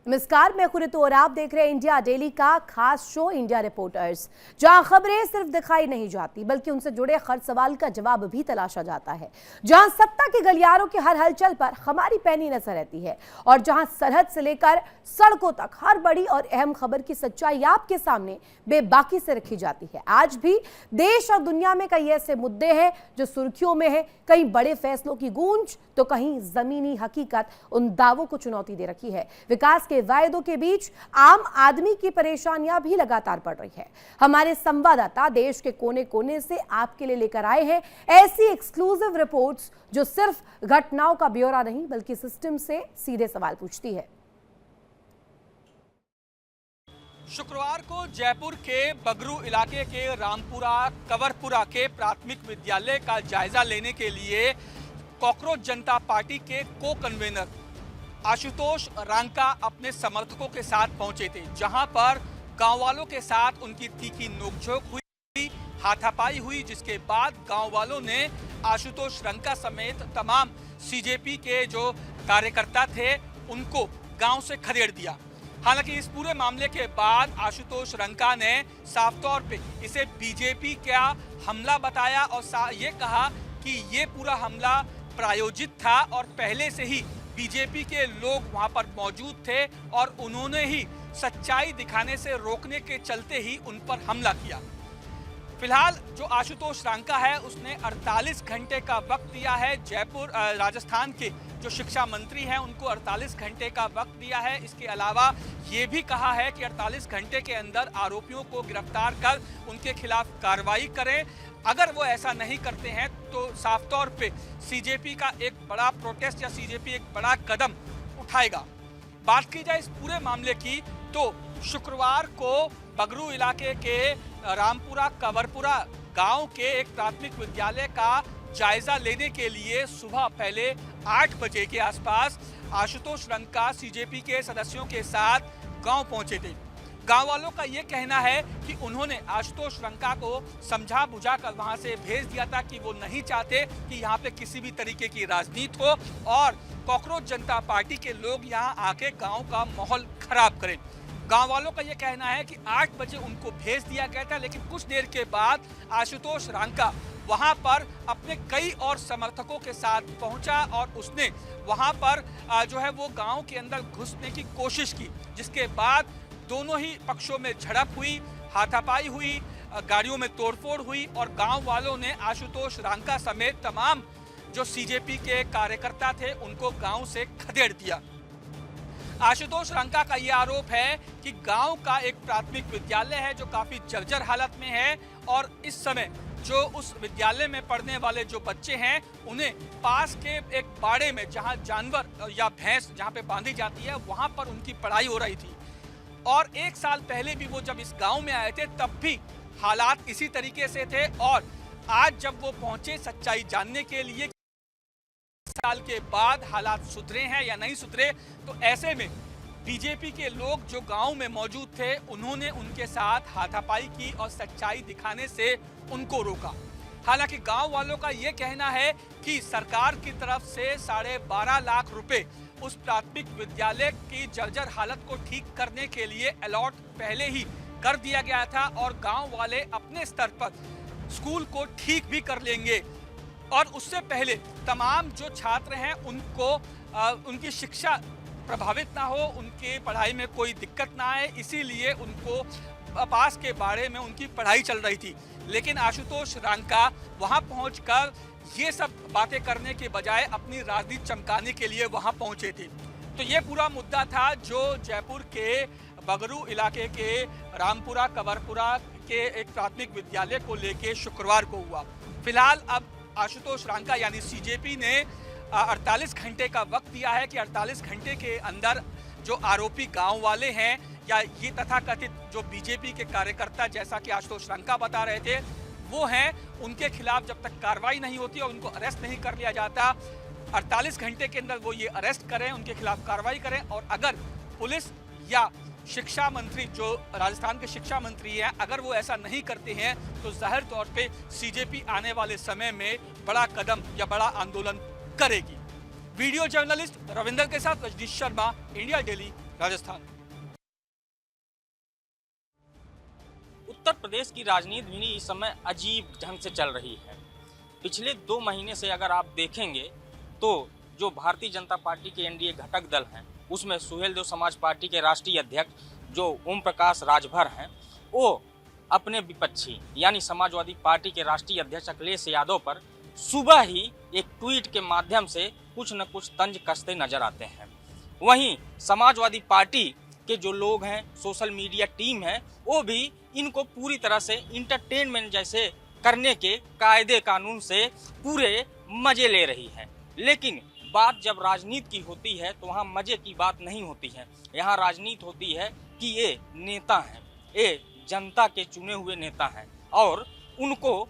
नमस्कार, मैं खुरितु और आप देख रहे हैं इंडिया डेली का खास शो इंडिया रिपोर्टर्स, जहां खबरें सिर्फ दिखाई नहीं जाती बल्कि उनसे जुड़े हर सवाल का जवाब भी तलाशा जाता है, जहां सत्ता के गलियारों के हर हलचल पर हमारी पैनी नजर रहती है और जहां सरहद से लेकर सड़कों तक हर बड़ी और अहम खबर की सच्चाई आपके सामने बेबाकी से रखी जाती है। आज भी देश और दुनिया में कई ऐसे मुद्दे हैं जो सुर्खियों में है, कहीं बड़े फैसलों की गूंज तो कहीं जमीनी हकीकत उन दावों को चुनौती दे रखी है। विकास के वायदों के बीच आम आदमी की परेशानियां भी लगातार बढ़ रही है। हमारे संवाददाता देश के कोने कोने से आपके लिए लेकर आए हैं ऐसी एक्सक्लूसिव रिपोर्ट्स जो सिर्फ घटनाओं का ब्यौरा नहीं बल्कि सिस्टम से सीधे सवाल पूछती है। शुक्रवार को जयपुर के बगरू इलाके के रामपुरा कंवरपुरा के प्राथमिक विद्यालय का जायजा लेने के लिए कॉकरोच जनता पार्टी के को कन्वेनर आशुतोष रांका अपने समर्थकों के साथ पहुंचे थे, जहां पर गांव वालों के साथ उनकी तीखी नोकझोंक हुई, हाथापाई हुई, जिसके बाद गांव वालों ने आशुतोष रांका समेत तमाम सीजेपी के जो कार्यकर्ता थे उनको गांव से खदेड़ दिया। हालांकि इस पूरे मामले के बाद आशुतोष रांका ने साफ तौर पे इसे बीजेपी का हमला बताया और ये कहा कि ये पूरा हमला प्रायोजित था और पहले से ही बीजेपी के लोग वहां पर मौजूद थे और उन्होंने ही सच्चाई दिखाने से रोकने के चलते ही उन पर हमला किया। फिलहाल जो आशुतोष रांका है उसने 48 घंटे का वक्त दिया है। जयपुर राजस्थान के जो शिक्षा मंत्री हैं उनको 48 घंटे का वक्त दिया है। इसके अलावा ये भी कहा है कि 48 घंटे के अंदर आरोपियों को गिरफ्तार कर उनके खिलाफ कार्रवाई करें। अगर वो ऐसा नहीं करते हैं तो साफ तौर पे सीजेपी का एक बड़ा प्रोटेस्ट या सीजेपी एक बड़ा कदम उठाएगा। बात की जाए इस पूरे मामले की तो शुक्रवार को बगरू इलाके के रामपुरा कंवरपुरा गांव के एक प्राथमिक विद्यालय का जायजा लेने के लिए सुबह पहले 8 बजे के आसपास आशुतोष रांका सीजेपी के सदस्यों के साथ गांव पहुंचे थे। गांव वालों का ये कहना है कि उन्होंने आशुतोष रांका को समझा बुझा कर वहां से भेज दिया था कि वो नहीं चाहते कि यहाँ पे किसी भी तरीके की राजनीति हो और कॉकरोच जनता पार्टी के लोग यहाँ आके गांव का माहौल खराब करें। गांव वालों का ये कहना है कि 8 बजे उनको भेज दिया गया था, लेकिन कुछ देर के बाद आशुतोष रांका वहां पर अपने कई और समर्थकों के साथ पहुंचा और उसने वहां पर जो है वो गांव के अंदर घुसने की कोशिश की, जिसके बाद दोनों ही पक्षों में झड़प हुई, हाथापाई हुई, गाड़ियों में तोड़फोड़ हुई और गांव वालों ने आशुतोष रांका समेत तमाम जो सीजेपी के कार्यकर्ता थे उनको गांव से खदेड़ दिया। आशुतोष रांका का यह आरोप है कि गांव का एक प्राथमिक विद्यालय है जो काफी जर्जर हालत में है और इस समय जो उस विद्यालय में पढ़ने वाले जो बच्चे हैं उन्हें पास के एक बाड़े में जहां जानवर या भैंस जहां पे बांधी जाती है वहां पर उनकी पढ़ाई हो रही थी। और 1 साल पहले भी वो जब इस गांव में आए थे तब भी हालात इसी तरीके से थे और आज जब वो पहुंचे सच्चाई जानने के लिए साल के बाद हालात सुधरे हैं या नहीं सुधरे, तो ऐसे में बीजेपी के लोग जो गांव में मौजूद थे उन्होंने उनके साथ हाथापाई की और सच्चाई दिखाने से उनको रोका। हालांकि गांव वालों का ये कहना है कि सरकार की तरफ से 12.5 लाख रुपए उस प्राथमिक विद्यालय की जर्जर हालत को ठीक करने के लिए अलॉट पहले ही कर दिया गया था और गांव वाले अपने स्तर पर स्कूल को ठीक भी कर लेंगे और उससे पहले तमाम जो छात्र हैं उनको उनकी शिक्षा प्रभावित ना हो, उनके पढ़ाई में कोई दिक्कत ना आए, इसीलिए उनको पास के बाड़े में उनकी पढ़ाई चल रही थी। लेकिन आशुतोष रांका वहां पहुंचकर ये सब बातें करने के बजाय अपनी राजनीति चमकाने के लिए वहां पहुंचे थे। तो ये पूरा मुद्दा था जो जयपुर के बगरू इलाके के रामपुरा कंवरपुरा के एक प्राथमिक विद्यालय को लेके शुक्रवार को हुआ। फिलहाल अब आशुतोष रांका यानी सीजेपी ने 48 घंटे का वक्त दिया है कि 48 घंटे के अंदर जो आरोपी गांव वाले हैं या ये तथाकथित जो बीजेपी के कार्यकर्ता जैसा कि आशुतोष रांका बता रहे थे वो हैं, उनके खिलाफ जब तक कार्रवाई नहीं होती और उनको अरेस्ट नहीं कर लिया जाता 48 घंटे के अंदर वो ये अरेस्ट करें, उनके खिलाफ कार्रवाई करें और अगर पुलिस या शिक्षा मंत्री जो राजस्थान के शिक्षा मंत्री हैं अगर वो ऐसा नहीं करते हैं तो जाहिर तौर पे सीजेपी आने वाले समय में बड़ा कदम या बड़ा आंदोलन करेगी। वीडियो जर्नलिस्ट रविंदर के साथ रजनीश शर्मा, इंडिया डेली, राजस्थान। उत्तर प्रदेश की राजनीति भी इस समय अजीब ढंग से चल रही है। पिछले 2 महीने से अगर आप देखेंगे तो जो भारतीय जनता पार्टी के एनडीए घटक दल हैं, उसमें सुहेलदेव समाज पार्टी के राष्ट्रीय अध्यक्ष जो ओम प्रकाश राजभर हैं, वो अपने विपक्षी यानी समाजवादी पार्टी के राष्ट्रीय अध्यक्ष अखिलेश यादव पर सुबह ही एक ट्वीट के माध्यम से कुछ न कुछ तंज कसते नजर आते हैं। वहीं समाजवादी पार्टी के जो लोग हैं, सोशल मीडिया टीम है, वो भी इनको पूरी तरह से इंटरटेनमेंट जैसे करने के कायदे कानून से पूरे मजे ले रही है। लेकिन बात जब राजनीति की होती है तो वहाँ मजे की बात नहीं होती है। यहाँ राजनीति होती है कि ये नेता हैं, ये जनता के चुने हुए नेता हैं और उनको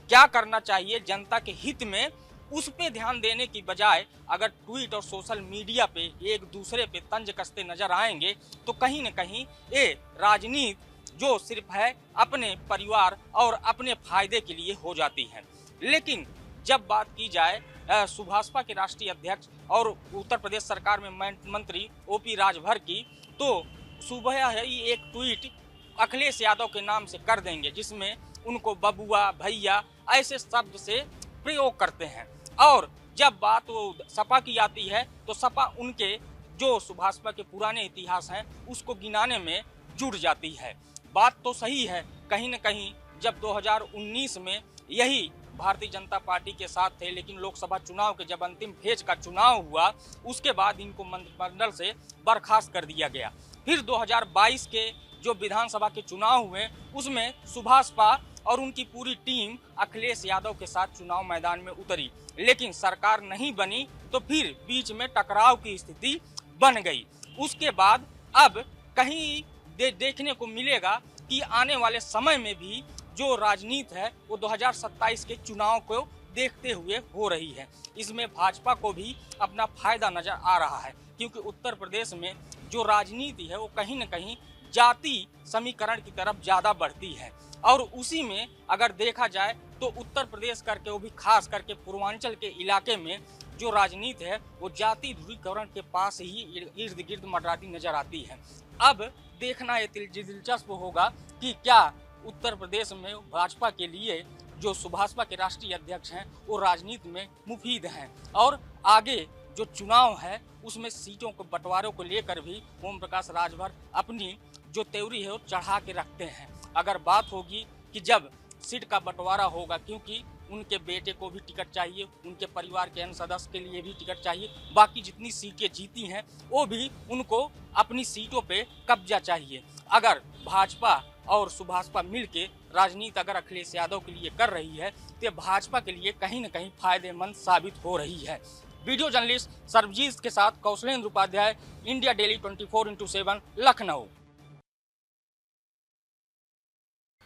क्या करना चाहिए जनता के हित में, उस पे ध्यान देने की बजाय अगर ट्वीट और सोशल मीडिया पे एक दूसरे पे तंज कसते नजर आएंगे तो कहीं न कहीं ये राजनीति जो सिर्फ है अपने परिवार और अपने फायदे के लिए हो जाती है। लेकिन जब बात की जाए सुभाषपा के राष्ट्रीय अध्यक्ष और उत्तर प्रदेश सरकार में मंत्री ओपी राजभर की, तो सुबह ही एक ट्वीट अखिलेश यादव के नाम से कर देंगे जिसमें उनको बबुआ, भैया ऐसे शब्द से प्रयोग करते हैं। और जब बात वो सपा की आती है तो सपा उनके जो सुभाषपा के पुराने इतिहास हैं उसको गिनाने में जुड़ जाती है। बात तो सही है, कहीं न कहीं जब 2019 में यही भारतीय जनता पार्टी के साथ थे, लेकिन लोकसभा चुनाव के जब अंतिम फेज का चुनाव हुआ उसके बाद इनको मंत्रिमंडल से बर्खास्त कर दिया गया। फिर 2022 के जो विधानसभा के चुनाव हुए उसमें सुभाषपा और उनकी पूरी टीम अखिलेश यादव के साथ चुनाव मैदान में उतरी, लेकिन सरकार नहीं बनी तो फिर बीच में टकराव की स्थिति बन गई। उसके बाद अब कहीं देखने को मिलेगा कि आने वाले समय में भी जो राजनीति है वो 2027 के चुनाव को देखते हुए हो रही है। इसमें भाजपा को भी अपना फायदा नजर आ रहा है क्योंकि उत्तर प्रदेश में जो राजनीति है वो कहीं न कहीं जाति समीकरण की तरफ ज़्यादा बढ़ती है और उसी में अगर देखा जाए तो उत्तर प्रदेश करके वो भी खास करके पूर्वांचल के इलाके में जो राजनीति है वो जाति ध्रुवीकरण के पास ही इर्द गिर्द मंडराती नजर आती है। अब देखना ये दिलचस्प होगा कि क्या उत्तर प्रदेश में भाजपा के लिए जो सुभाषपा के राष्ट्रीय अध्यक्ष हैं वो राजनीति में मुफीद हैं और आगे जो चुनाव है उसमें सीटों को बंटवारों को लेकर भी ओम प्रकाश राजभर अपनी जो त्योरी है वो चढ़ा के रखते हैं। अगर बात होगी कि जब सीट का बंटवारा होगा, क्योंकि उनके बेटे को भी टिकट चाहिए, उनके परिवार के अन्य सदस्य के लिए भी टिकट चाहिए, बाकी जितनी सीटें जीती हैं वो भी उनको अपनी सीटों पे कब्जा चाहिए। अगर भाजपा और सुभाषपा मिलके राजनीति अगर अखिलेश यादव के लिए कर रही है तो भाजपा के लिए कहीं न कहीं फायदेमंद साबित हो रही है। वीडियो जर्नलिस्ट सर्वजीत के साथ Kaushalendra Upadhyay, India Daily 24x7, Lucknow.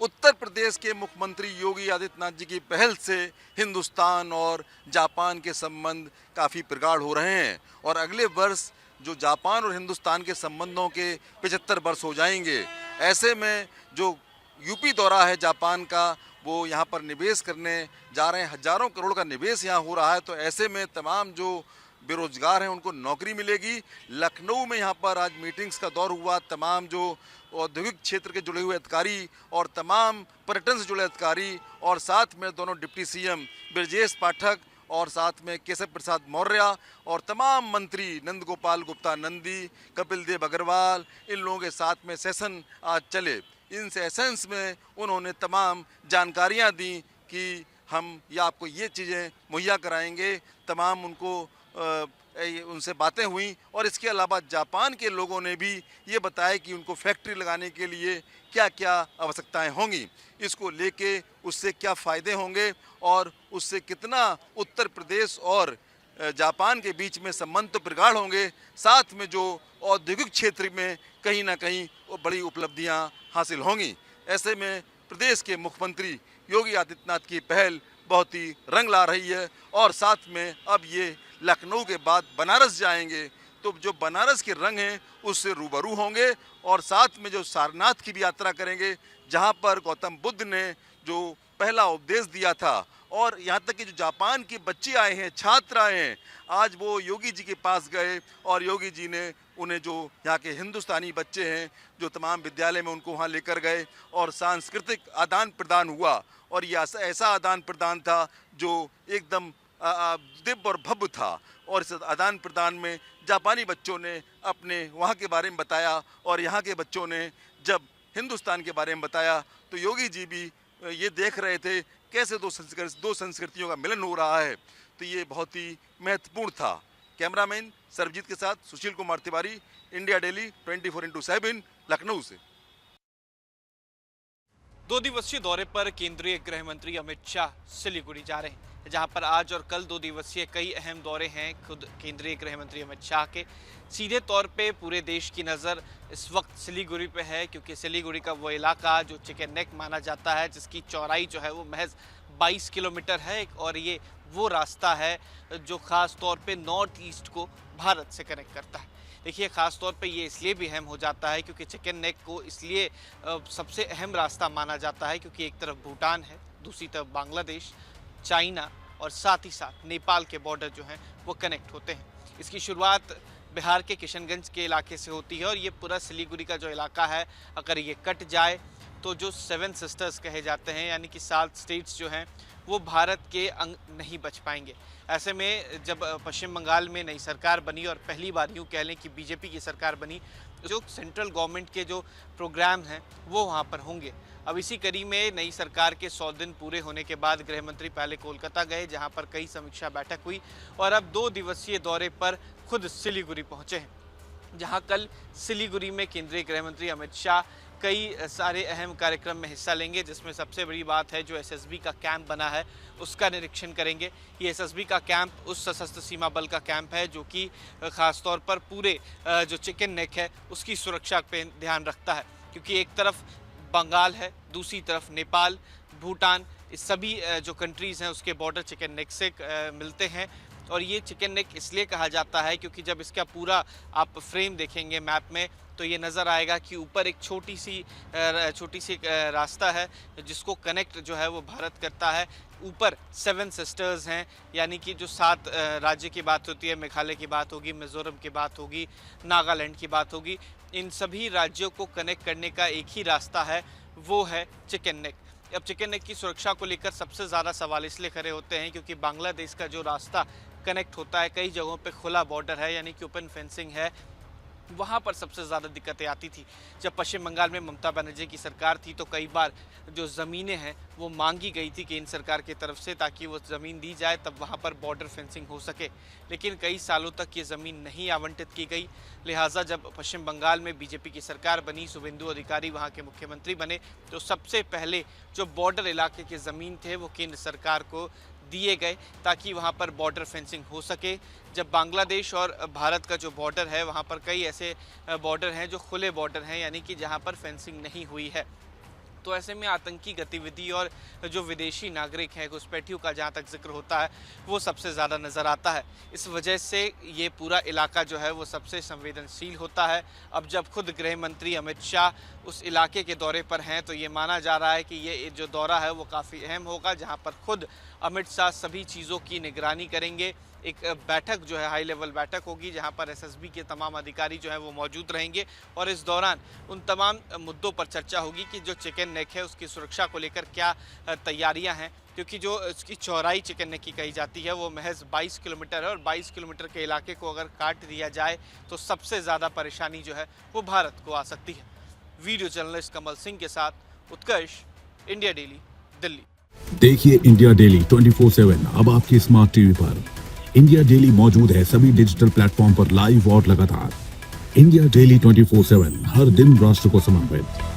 Uttar Pradesh के मुख्यमंत्री योगी आदित्यनाथ जी की पहल से हिंदुस्तान और जापान के संबंध काफ़ी प्रगाढ़ हो रहे हैं और अगले वर्ष जो जापान और हिंदुस्तान के संबंधों के 75 वर्ष हो जाएंगे। ऐसे में जो यूपी दौरा है जापान का, वो यहाँ पर निवेश करने जा रहे हैं, हजारों करोड़ का निवेश यहाँ हो रहा है। तो ऐसे में तमाम जो बेरोजगार हैं उनको नौकरी मिलेगी। लखनऊ में यहाँ पर आज मीटिंग्स का दौर हुआ, तमाम जो औद्योगिक क्षेत्र के जुड़े हुए अधिकारी और तमाम पर्यटन से जुड़े अधिकारी और साथ में दोनों डिप्टी सीएम ब्रजेश पाठक और साथ में केशव प्रसाद मौर्य और तमाम मंत्री नंद गोपाल गुप्ता नंदी, कपिल देव अग्रवाल, इन लोगों के साथ में सेशन आज चले। इन सेशंस में उन्होंने तमाम जानकारियां दी कि हम ये आपको ये चीज़ें मुहैया कराएंगे, तमाम उनको उनसे बातें हुई। और इसके अलावा जापान के लोगों ने भी ये बताया कि उनको फैक्ट्री लगाने के लिए क्या क्या आवश्यकताएं होंगी, इसको लेके उससे क्या फ़ायदे होंगे और उससे कितना उत्तर प्रदेश और जापान के बीच में संबंध तो प्रगाढ़ होंगे, साथ में जो औद्योगिक क्षेत्र में कहीं ना कहीं वो बड़ी उपलब्धियां हासिल होंगी। ऐसे में प्रदेश के मुख्यमंत्री योगी आदित्यनाथ की पहल बहुत ही रंग ला रही है और साथ में अब ये लखनऊ के बाद बनारस जाएंगे तो जो बनारस के रंग हैं उससे रूबरू होंगे और साथ में जो सारनाथ की भी यात्रा करेंगे, जहां पर गौतम बुद्ध ने जो पहला उपदेश दिया था और यहाँ तक कि जो जापान के बच्चे आए हैं, छात्र आए हैं, आज वो योगी जी के पास गए और योगी जी ने उन्हें, जो यहाँ के हिंदुस्तानी बच्चे हैं जो तमाम विद्यालय में, उनको वहाँ लेकर गए और सांस्कृतिक आदान प्रदान हुआ। और ये ऐसा आदान प्रदान था जो एकदम दिव्य और भव्य था। और इस आदान प्रदान में जापानी बच्चों ने अपने वहाँ के बारे में बताया और यहाँ के बच्चों ने जब हिंदुस्तान के बारे में बताया तो योगी जी भी ये देख रहे थे कैसे दो संस्कृतियों का मिलन हो रहा है। तो ये बहुत ही महत्वपूर्ण था। कैमरामैन सर्वजीत के साथ Sushil Kumar Tiwari, India Daily 24x7 Lucknow से। 2 दिवसीय दौरे पर केंद्रीय गृह मंत्री अमित शाह सिलीगुड़ी जा रहे हैं, जहां पर आज और कल 2 दिवसीय कई अहम दौरे हैं खुद केंद्रीय गृह मंत्री अमित शाह के। सीधे तौर पे पूरे देश की नज़र इस वक्त सिलीगुड़ी पे है, क्योंकि सिलीगुड़ी का वो इलाका जो चिकन नेक माना जाता है, जिसकी चौड़ाई जो है वो महज 22 किलोमीटर है, और ये वो रास्ता है जो ख़ास तौर पे नॉर्थ ईस्ट को भारत से कनेक्ट करता है। देखिए, ख़ास तौर पे ये इसलिए भी अहम हो जाता है क्योंकि चिकन नेक को इसलिए सबसे अहम रास्ता माना जाता है क्योंकि एक तरफ भूटान है, दूसरी तरफ बांग्लादेश, चाइना और साथ ही साथ नेपाल के बॉर्डर जो हैं वो कनेक्ट होते हैं। इसकी शुरुआत बिहार के किशनगंज के इलाके से होती है और ये पूरा सिलीगुड़ी का जो इलाका है, अगर ये कट जाए तो जो 7 सिस्टर्स कहे जाते हैं, यानी कि 7 स्टेट्स जो हैं वो भारत के अंग नहीं बच पाएंगे। ऐसे में जब पश्चिम बंगाल में नई सरकार बनी और पहली बार यूँ कह लें कि बीजेपी की सरकार बनी, जो सेंट्रल गवर्नमेंट के जो प्रोग्राम हैं वो वहाँ पर होंगे। अब इसी कड़ी में नई सरकार के 100 दिन पूरे होने के बाद गृह मंत्री पहले कोलकाता गए, जहाँ पर कई समीक्षा बैठक हुई, और अब 2 दिवसीय दौरे पर खुद सिलीगुड़ी पहुँचे हैं, जहाँ कल सिलीगुड़ी में केंद्रीय गृह मंत्री अमित शाह कई सारे अहम कार्यक्रम में हिस्सा लेंगे, जिसमें सबसे बड़ी बात है जो एसएसबी का कैंप बना है उसका निरीक्षण करेंगे। ये एसएसबी का कैंप उस सशस्त्र सीमा बल का कैंप है जो कि ख़ास तौर पर पूरे जो चिकन नेक है उसकी सुरक्षा पे ध्यान रखता है, क्योंकि एक तरफ बंगाल है, दूसरी तरफ नेपाल, भूटान, इस सभी जो कंट्रीज़ हैं उसके बॉर्डर चिकन नेक से मिलते हैं। और ये चिकन नेक इसलिए कहा जाता है क्योंकि जब इसका पूरा आप फ्रेम देखेंगे मैप में तो ये नज़र आएगा कि ऊपर एक छोटी सी रास्ता है जिसको कनेक्ट जो है वो भारत करता है। ऊपर 7 सिस्टर्स हैं, यानी कि जो 7 राज्य की बात होती है, मेघालय की बात होगी, मिज़ोरम की बात होगी, नागालैंड की बात होगी, इन सभी राज्यों को कनेक्ट करने का एक ही रास्ता है, वो है चिकन नेक। अब चिकन नेक की सुरक्षा को लेकर सबसे ज़्यादा सवाल इसलिए खड़े होते हैं क्योंकि बांग्लादेश का जो रास्ता कनेक्ट होता है, कई जगहों पे खुला बॉर्डर है, यानी कि ओपन फेंसिंग है, वहाँ पर सबसे ज़्यादा दिक्कतें आती थी। जब पश्चिम बंगाल में ममता बनर्जी की सरकार थी तो कई बार जो ज़मीनें हैं वो मांगी गई थी केंद्र सरकार की तरफ से ताकि वो ज़मीन दी जाए, तब वहाँ पर बॉर्डर फेंसिंग हो सके, लेकिन कई सालों तक ये ज़मीन नहीं आवंटित की गई। लिहाजा जब पश्चिम बंगाल में बीजेपी की सरकार बनी, शुभेंदु अधिकारी वहाँ के मुख्यमंत्री बने, तो सबसे पहले जो बॉर्डर इलाके के ज़मीन थे वो केंद्र सरकार को दिए गए ताकि वहाँ पर बॉर्डर फेंसिंग हो सके। जब बांग्लादेश और भारत का जो बॉर्डर है वहाँ पर कई ऐसे बॉर्डर हैं जो खुले बॉर्डर हैं, यानी कि जहाँ पर फेंसिंग नहीं हुई है, तो ऐसे में आतंकी गतिविधि और जो विदेशी नागरिक हैं, घुसपैठियों का जहाँ तक जिक्र होता है वो सबसे ज़्यादा नज़र आता है। इस वजह से ये पूरा इलाका जो है वो सबसे संवेदनशील होता है। अब जब खुद गृह मंत्री अमित शाह उस इलाके के दौरे पर हैं तो ये माना जा रहा है कि ये जो दौरा है वो काफ़ी अहम होगा, जहाँ पर खुद अमित शाह सभी चीज़ों की निगरानी करेंगे। एक बैठक जो है हाई लेवल बैठक होगी जहां पर एसएसबी के तमाम अधिकारी जो हैं वो मौजूद रहेंगे और इस दौरान उन तमाम मुद्दों पर चर्चा होगी कि जो चिकन नेक है उसकी सुरक्षा को लेकर क्या तैयारियां हैं, क्योंकि जो इसकी चौड़ाई चिकन नेक की कही जाती है वो महज 22 किलोमीटर है और 22 किलोमीटर के इलाके को अगर काट दिया जाए तो सबसे ज़्यादा परेशानी जो है वो भारत को आ सकती है। वीडियो जर्नलिस्ट कमल सिंह के साथ उत्कर्ष, इंडिया डेली, दिल्ली। देखिए इंडिया डेली 24/7 अब आपकी स्मार्ट टीवी पर। इंडिया डेली मौजूद है सभी डिजिटल प्लेटफॉर्म पर लाइव और लगातार। इंडिया डेली 24/7 हर दिन राष्ट्र को समर्पित।